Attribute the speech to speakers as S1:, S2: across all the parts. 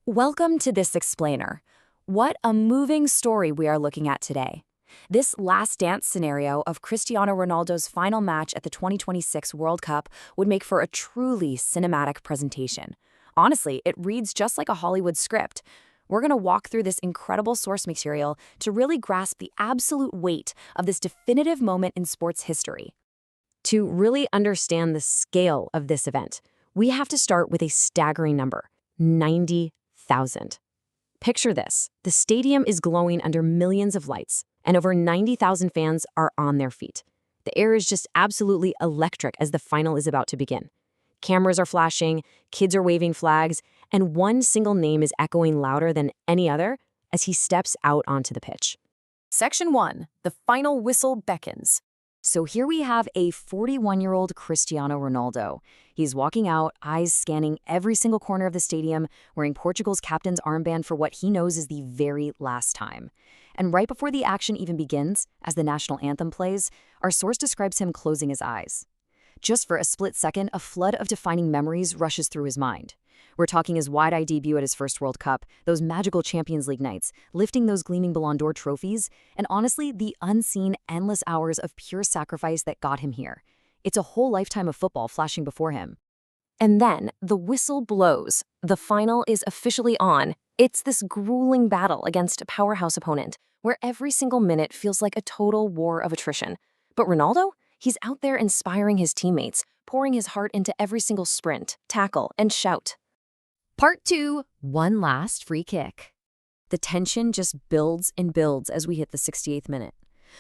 S1: Welcome to this explainer. What a moving story we are looking at today. This last dance scenario of Cristiano Ronaldo's final match at the 2026 World Cup would make for a truly cinematic presentation. Honestly, it reads just like a Hollywood script. We're going to walk through this incredible source material to really grasp the absolute weight of this definitive moment in sports history. To really understand the scale of this event, we have to start with a staggering number: 90,000. Picture this. The stadium is glowing under millions of lights, and over 90,000 fans are on their feet. The air is just absolutely electric as the final is about to begin. Cameras are flashing, kids are waving flags, and one single name is echoing louder than any other as he steps out onto the pitch. Section 1. The final whistle beckons. So here we have a 41-year-old Cristiano Ronaldo. He's walking out, eyes scanning every single corner of the stadium, wearing Portugal's captain's armband for what he knows is the very last time. And right before the action even begins, as the national anthem plays, our source describes him closing his eyes. Just for a split second, a flood of defining memories rushes through his mind. We're talking his wide-eyed debut at his first World Cup, those magical Champions League nights, lifting those gleaming Ballon d'Or trophies, and honestly, the unseen, endless hours of pure sacrifice that got him here. It's a whole lifetime of football flashing before him. And then, the whistle blows. The final is officially on. It's this grueling battle against a powerhouse opponent, where every single minute feels like a total war of attrition. But Ronaldo? He's out there inspiring his teammates, pouring his heart into every single sprint, tackle, and shout. Part 2, one last free kick. The tension just builds and builds as we hit the 68th minute.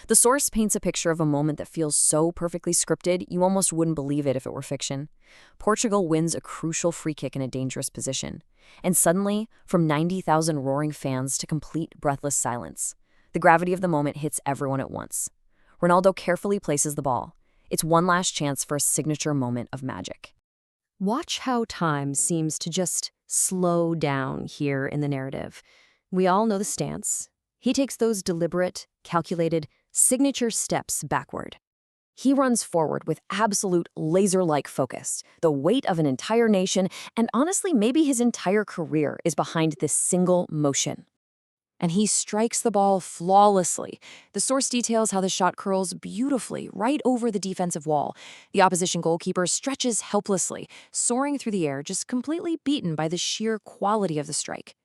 S1: The source paints a picture of a moment that feels so perfectly scripted, you almost wouldn't believe it if it were fiction. Portugal wins a crucial free kick in a dangerous position. And suddenly, from 90,000 roaring fans to complete breathless silence, the gravity of the moment hits everyone at once. Ronaldo carefully places the ball. It's one last chance for a signature moment of magic. Watch how time seems to just slow down here in the narrative. We all know the stance. He takes those deliberate, calculated, signature steps backward. He runs forward with absolute laser-like focus. The weight of an entire nation, and honestly, maybe his entire career, is behind this single motion. And he strikes the ball flawlessly. The source details how the shot curls beautifully right over the defensive wall. The opposition goalkeeper stretches helplessly, soaring through the air, just completely beaten by the sheer quality of the strike.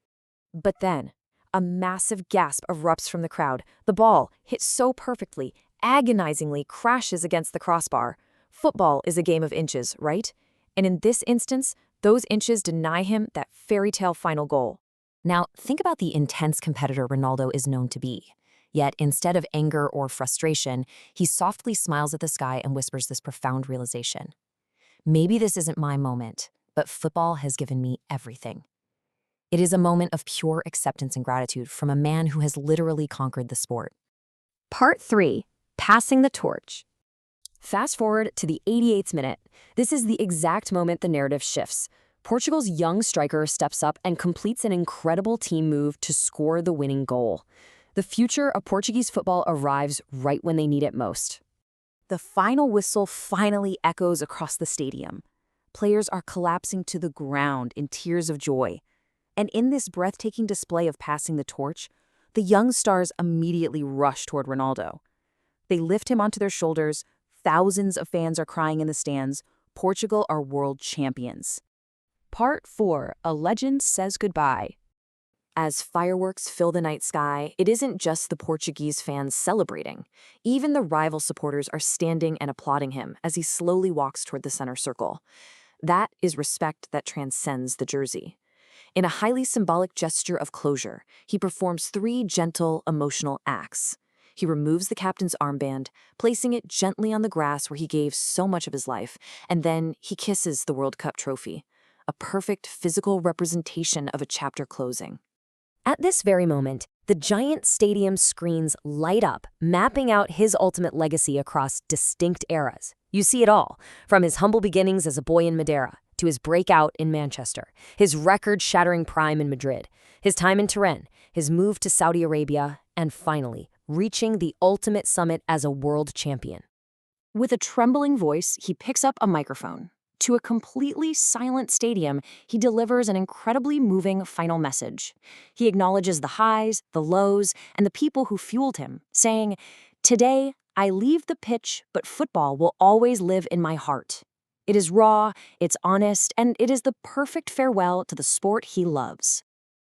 S1: But then, a massive gasp erupts from the crowd. The ball, hit so perfectly, agonizingly crashes against the crossbar. Football is a game of inches, right? And in this instance, those inches deny him that fairy tale final goal. Now, think about the intense competitor Ronaldo is known to be. Yet, instead of anger or frustration, he softly smiles at the sky and whispers this profound realization. Maybe this isn't my moment, but football has given me everything. It is a moment of pure acceptance and gratitude from a man who has literally conquered the sport. Part 3. Passing the torch. Fast forward to the 88th minute. This is the exact moment the narrative shifts. Portugal's young striker steps up and completes an incredible team move to score the winning goal. The future of Portuguese football arrives right when they need it most. The final whistle finally echoes across the stadium. Players are collapsing to the ground in tears of joy. And in this breathtaking display of passing the torch, the young stars immediately rush toward Ronaldo. They lift him onto their shoulders. Thousands of fans are crying in the stands. Portugal are world champions. Part 4. A legend says goodbye. As fireworks fill the night sky, it isn't just the Portuguese fans celebrating. Even the rival supporters are standing and applauding him as he slowly walks toward the center circle. That is respect that transcends the jersey. In a highly symbolic gesture of closure, he performs 3 gentle, emotional acts. He removes the captain's armband, placing it gently on the grass where he gave so much of his life, and then he kisses the World Cup trophy. A perfect physical representation of a chapter closing. At this very moment, the giant stadium screens light up, mapping out his ultimate legacy across distinct eras. You see it all, from his humble beginnings as a boy in Madeira, to his breakout in Manchester, his record-shattering prime in Madrid, his time in Turin, his move to Saudi Arabia, and finally, reaching the ultimate summit as a world champion. With a trembling voice, he picks up a microphone. To a completely silent stadium, he delivers an incredibly moving final message. He acknowledges the highs, the lows, and the people who fueled him, saying, "Today, I leave the pitch, but football will always live in my heart." It is raw, it's honest, and it is the perfect farewell to the sport he loves.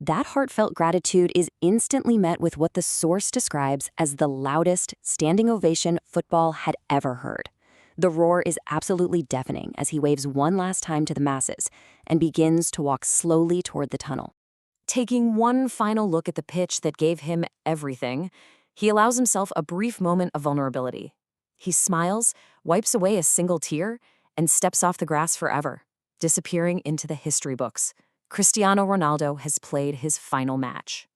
S1: That heartfelt gratitude is instantly met with what the source describes as the loudest standing ovation football had ever heard. The roar is absolutely deafening as he waves one last time to the masses and begins to walk slowly toward the tunnel. Taking one final look at the pitch that gave him everything, he allows himself a brief moment of vulnerability. He smiles, wipes away a single tear, and steps off the grass forever, disappearing into the history books. Cristiano Ronaldo has played his final match.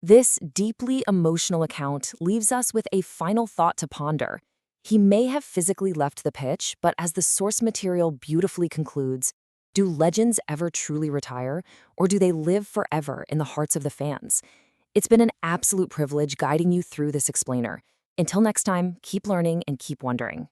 S1: This deeply emotional account leaves us with a final thought to ponder. He may have physically left the pitch, but as the source material beautifully concludes, do legends ever truly retire, or do they live forever in the hearts of the fans? It's been an absolute privilege guiding you through this explainer. Until next time, keep learning and keep wondering.